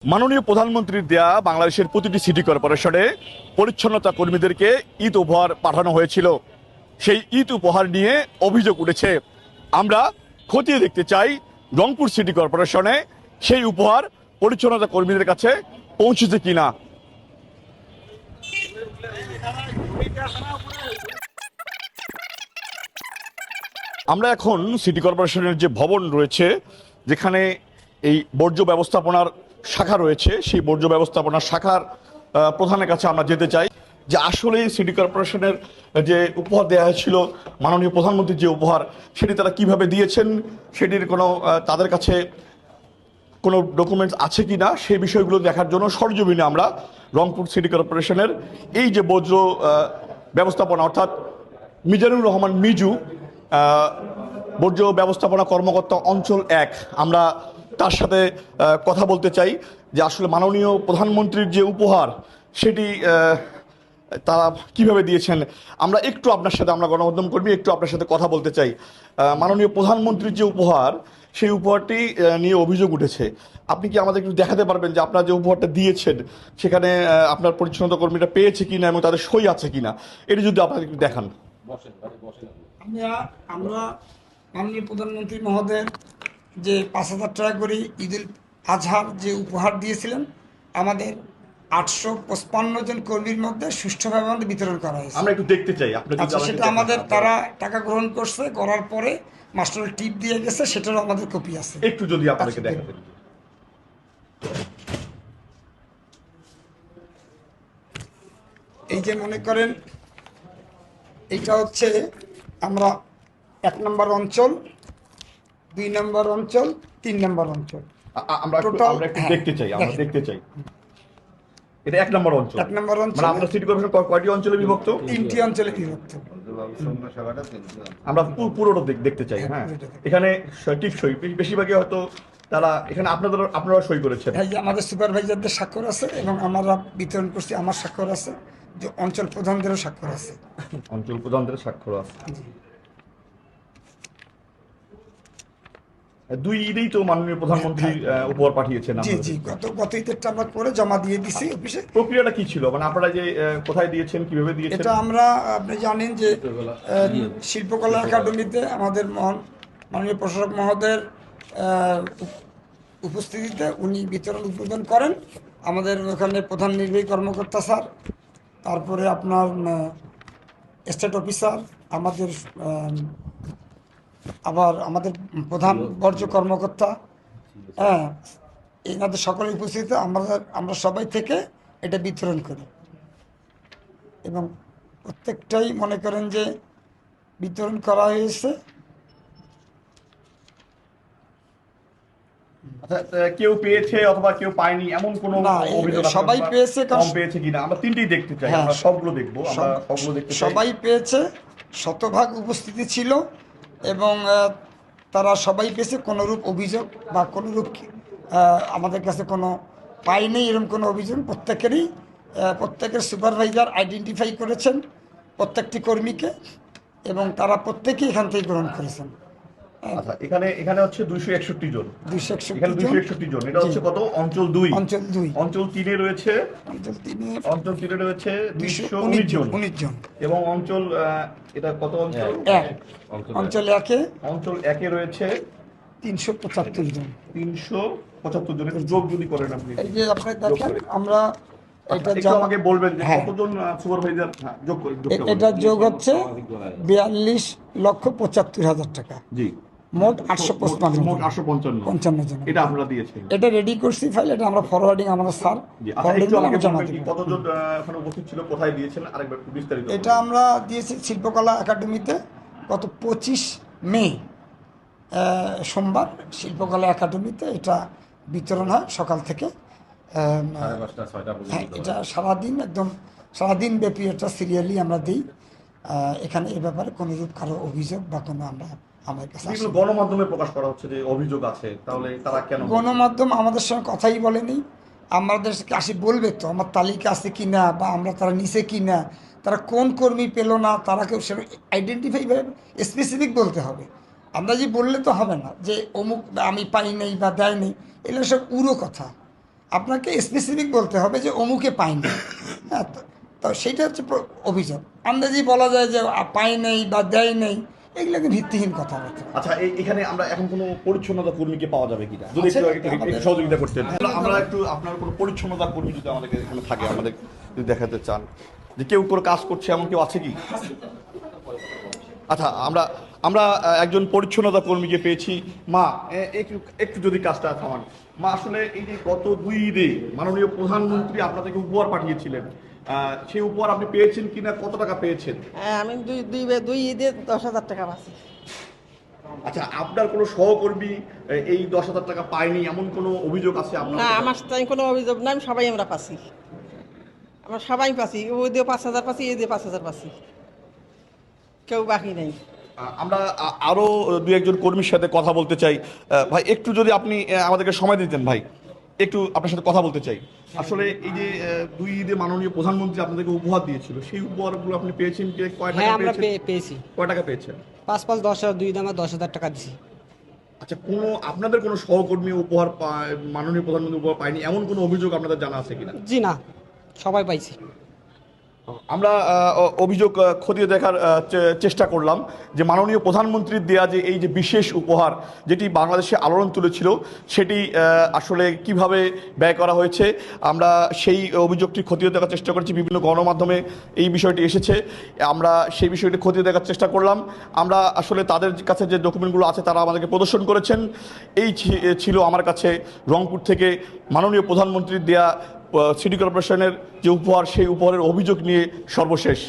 মাননীয় প্রধানমন্ত্রীর দেয়া বাংলাদেশের প্রতিটি সিটি কর্পোরেশনে পরিচ্ছন্নতা কর্মীদেরকে ঈদ উপহার পাঠানো হয়েছিল। সেই ঈদ উপহার নিয়ে অভিযোগ উঠেছে। আমরা খতিয়ে দেখতে চাই রংপুর সিটি কর্পোরেশনে সেই উপহার পরিচ্ছন্নতা কর্মীদের কাছে পৌঁছেছে কিনা। আমরা এখন সিটি কর্পোরেশনের যে ভবন রয়েছে, যেখানে এই বর্জ্য ব্যবস্থাপনার শাখা রয়েছে, সেই বর্জ্য ব্যবস্থাপনার শাখার প্রধানের কাছে আমরা যেতে চাই যে আসলে সিটি কর্পোরেশনের যে উপহার দেওয়া হয়েছিল, মাননীয় প্রধানমন্ত্রীর যে উপহার, সেটি তারা কিভাবে দিয়েছেন, সেটির কোনো তাদের কাছে কোনো ডকুমেন্টস আছে কি না, সেই বিষয়গুলো দেখার জন্য সরজমিনে আমরা রংপুর সিটি কর্পোরেশনের এই যে বর্জ্য ব্যবস্থাপনা অর্থাৎ মিজানুর রহমান মিজু বর্জ্য ব্যবস্থাপনা কর্মকর্তা অঞ্চল 1, আমরা তার সাথে কথা বলতে চাই যে আসলে মাননীয় প্রধানমন্ত্রীর যে উপহার সেটি তারা কিভাবে দিয়েছেন। আমরা একটু আপনার সাথে, আমরা গণমাধ্যম কর্মী, একটু আপনার সাথে কথা বলতে চাই। মাননীয় প্রধানমন্ত্রীর যে উপহার, সেই উপহারটি নিয়ে অভিযোগ উঠেছে। আপনি কি আমাদের একটু দেখাতে পারবেন যে আপনার যে উপহারটা দিয়েছেন সেখানে আপনার পরিচ্ছন্নতা কর্মীরা পেয়েছে কিনা এবং তাদের সই আছে কিনা, এটি যদি আপনাদের একটু দেখান। আমরা মাননীয় প্রধানমন্ত্রী মহোদয় যে 5,000 টাকা করে ঈদুল আজহার যে উপহার দিয়েছিলেন, আমাদের 855 জন কর্মীর মধ্যে সুষ্ঠুভাবে আমাদের বিতরণ করা হয়েছে। আমরা একটু দেখতে চাই। আচ্ছা, সেটা আমাদের তারা টাকা গ্রহণ করছে, করার পরে মাস্টারের টিপ দিয়ে গেছে, সেটারও আমাদের কপি আছে। একটু যদি আপনাদেরকে দেখাতেন। এই যে মনে করেন, এইটা হচ্ছে আমরা 1 নম্বর অঞ্চল, 2 নম্বর অঞ্চল, 3 নম্বর অঞ্চল, আমরা একটু দেখতে চাই। আমরা দেখতে চাই। এটা 1 নম্বর অঞ্চল। 1 নম্বর অঞ্চল। মানে আপনার সিটি কর্পোরেশন কয়টি অঞ্চলে বিভক্ত? 3টি অঞ্চলে বিভক্ত। আমরা পুরোটা দেখতে চাই। হ্যাঁ, এখানে টিপসই বেশিরভাগই হয়তো তারা এখানে আপনারা সই করেছেন। এই যে আমাদের সুপারভাইজারদের স্বাক্ষর আছে এবং আমরা বিতরণ করছি, আমার স্বাক্ষর আছে, যে অঞ্চল প্রধানদেরও স্বাক্ষর আছে। অঞ্চল প্রধানদের স্বাক্ষর আছে। 2 ঈদেই তো মাননীয় প্রধানমন্ত্রী উপহার পাঠিয়েছেন। জি জি, গত ঈদেরটা আমরা করে জমা দিয়ে দিছি অফিসে। প্রক্রিয়াটা কি ছিল, মানে আপনারা যে কোথায় দিয়েছেন, কিভাবে দিয়েছেন? এটা আমরা, আপনি জানেন যে শিল্পকলা একাডেমিতে আমাদের মাননীয় প্রশাসক মহোদয়ের উপস্থিতিতে উনি বিতরণ উদ্বোধন করেন। আমাদের ওখানে প্রধান নির্বাহী কর্মকর্তা স্যার, তারপরে আপনার স্টেট অফিসার, আমাদের আবার আমাদের প্রধান বর্জ্য কর্মকর্তা, হ্যাঁ, এনাদের সকলের উপস্থিতিতে আমরা সবাই থেকে এটা বিতরণ করি এবং প্রত্যেকটাই মনে করেন যে বিতরণ করা হয়েছে। কেউ পেয়েছে অথবা কেউ পায়নি এমন কোনো অভিযোগ? সবাই পেয়েছে। কম পেয়েছে কিনা আমরা তিনটেই দেখতে চাই। আমরা সবগুলো দেখবো। আমরা সবগুলো দেখতে চাই। সবাই পেয়েছে, শতভাগ উপস্থিতি ছিল এবং তারা সবাই পেয়েছে। কোনোরূপ অভিযোগ বা কোনোরূপ আমাদের কাছে কোনো পাইনি এরকম কোনো অভিযোগ। প্রত্যেকের সুপারভাইজার আইডেন্টিফাই করেছেন প্রত্যেকটি কর্মীকে এবং তারা প্রত্যেকেই এখান থেকে গ্রহণ করেছেন। আচ্ছা, এখানে হচ্ছে 261 জন। 261 জন। এটা হচ্ছে কত? অঞ্চল 2। অঞ্চল 3 এ রয়েছে 219 জন। এবং অঞ্চল এটা কত? অঞ্চল 1 এ রয়েছে 375 জন। 375 জন। এটা যোগ যদি করেন আপনি, এই যে আপনি দেখেন, আমরা এটা আমাকে বলবেন যে কতজন সুপারভাইজার যোগ করে? এটা যোগ হচ্ছে 42,75,000 টাকা। জি, মোট 855 জন। এটা আমরা দিয়েছি। এটা রেডি করছি ফাইল, এটা আমরা ফরওয়ার্ডিং আমাদের স্যার জমা দিই। কতজন এখানে উপস্থিত ছিল, কোথায় দিয়েছেন আরেকবার একটু বিস্তারিত? এটা আমরা দিয়েছি শিল্পকলা একাডেমিতে গত 25 মে সোমবার শিল্পকলা একাডেমিতে এটা বিতরণ হয় সকাল থেকে। হ্যাঁ, এটা সারাদিন ব্যাপী এটা সিরিয়ালি আমরা দিই। এখানে এ ব্যাপারে কোনোরূপ কারো অভিযোগ বা কোনো আমাদের কাছে গণমাধ্যমে প্রকাশ করা হচ্ছে যে অভিযোগ আছে, তাহলে তারা কেন? গণমাধ্যম আমাদের সঙ্গে কথাই বলেনি। আমাদের কাছে বলবে তো আমার তালিকা আছে কি না, বা তারা নিছে কি না, তারা কোন কর্মী পেল না, তারা কেউ সে আইডেন্টিফাই স্পেসিফিক বলতে হবে। আমরা যে বললে তো হবে না যে অমুক আমি পাই নাই বা দেয় নেই, এগুলো সব উড়ো কথা। আপনাকে স্পেসিফিক বলতে হবে যে অমুকে পায়নি। হ্যাঁ, তো সেইটা হচ্ছে অভিযোগ। আন্দাজি বলা যায় যে পাই নেই বা দেয় নেই, এগুলোকে ভিত্তিহীন কথাবার্তা। আচ্ছা, এখানে আমরা এখন কোনো পরিচ্ছন্নতা কর্মীকে পাওয়া যাবে কিনা, যদি আচ্ছা, একটু সহযোগিতা করতেন। আমরা একটু আপনার কোনো পরিচ্ছন্নতা কর্মী যদি আমাদের এখানে থাকে, আমাদের যদি দেখাতে চান যে কেউ কোনো কাজ করছে, এমন কেউ আছে কি? আচ্ছা, আমরা আমরা একজন পরিচ্ছন্নতা কর্মীকে পেয়েছি। মা, একটু একটু যদি কাজটা থামান। মা, আসলে এই যে গত 2 ঈদে মাননীয় প্রধানমন্ত্রী আপনাদেরকে উপহার পাঠিয়েছিলেন, সেই উপহার আপনি পেয়েছেন কিনা, কত টাকা পেয়েছেন? হ্যাঁ, আমি দুই ঈদে 10,000 টাকা পাচ্ছি। আচ্ছা, আপনার কোনো সহকর্মী এই 10,000 টাকা পায়নি, এমন কোনো অভিযোগ আছে আপনার? না, আমার তাই কোনো অভিযোগ নাই, সবাই আমরা পাচ্ছি। আমরা সবাই পাচ্ছি, ওই দিয়ে 5,000 পাচ্ছি, এই দিয়ে 5,000 পাচ্ছি, কেউ বাকি নেই। আমরা আরো 2-1 জন কর্মীর সাথে কথা বলতে চাই। ভাই, একটু যদি আপনি আমাদেরকে সময় দিতেন ভাই, একটু আপনার সাথে কথা বলতে চাই। আসলে এই যে 2 ঈদে মাননীয় প্রধানমন্ত্রী আপনাদেরকে উপহার দিয়েছিল, সেই উপহারগুলো আপনি পেয়েছেন কি? কয় টাকা হ্যাঁ, আমরা পেয়েছেন? পেয়েছি। কয় টাকা পেয়েছেন? 5-5-10 2 দামে 10,000 টাকা দিছি। আচ্ছা, আপনাদের কোনো সহকর্মী উপহার মাননীয় প্রধানমন্ত্রী উপহার পায়নি, এমন কোনো অভিযোগ আপনাদের জানা আছে কিনা? জি না, সবাই পাইছি। আমরা অভিযোগ খতিয়ে দেখার চেষ্টা করলাম যে মাননীয় প্রধানমন্ত্রীর দেয়া যে এই যে বিশেষ উপহার, যেটি বাংলাদেশে আলোড়ন তুলেছিল, সেটি আসলে কিভাবে ব্যয় করা হয়েছে, আমরা সেই অভিযোগটি খতিয়ে দেখার চেষ্টা করেছি। বিভিন্ন গণমাধ্যমে এই বিষয়টি এসেছে, আমরা সেই বিষয়টি খতিয়ে দেখার চেষ্টা করলাম। আমরা আসলে তাদের কাছে যে ডকুমেন্টগুলো আছে তারা আমাদেরকে প্রদর্শন করেছেন। এই ছিল আমার কাছে রংপুর থেকে মাননীয় প্রধানমন্ত্রীর দেয়া সিটি কর্পোরেশনের যে উপহার, সেই উপহারের অভিযোগ নিয়ে সর্বশেষ।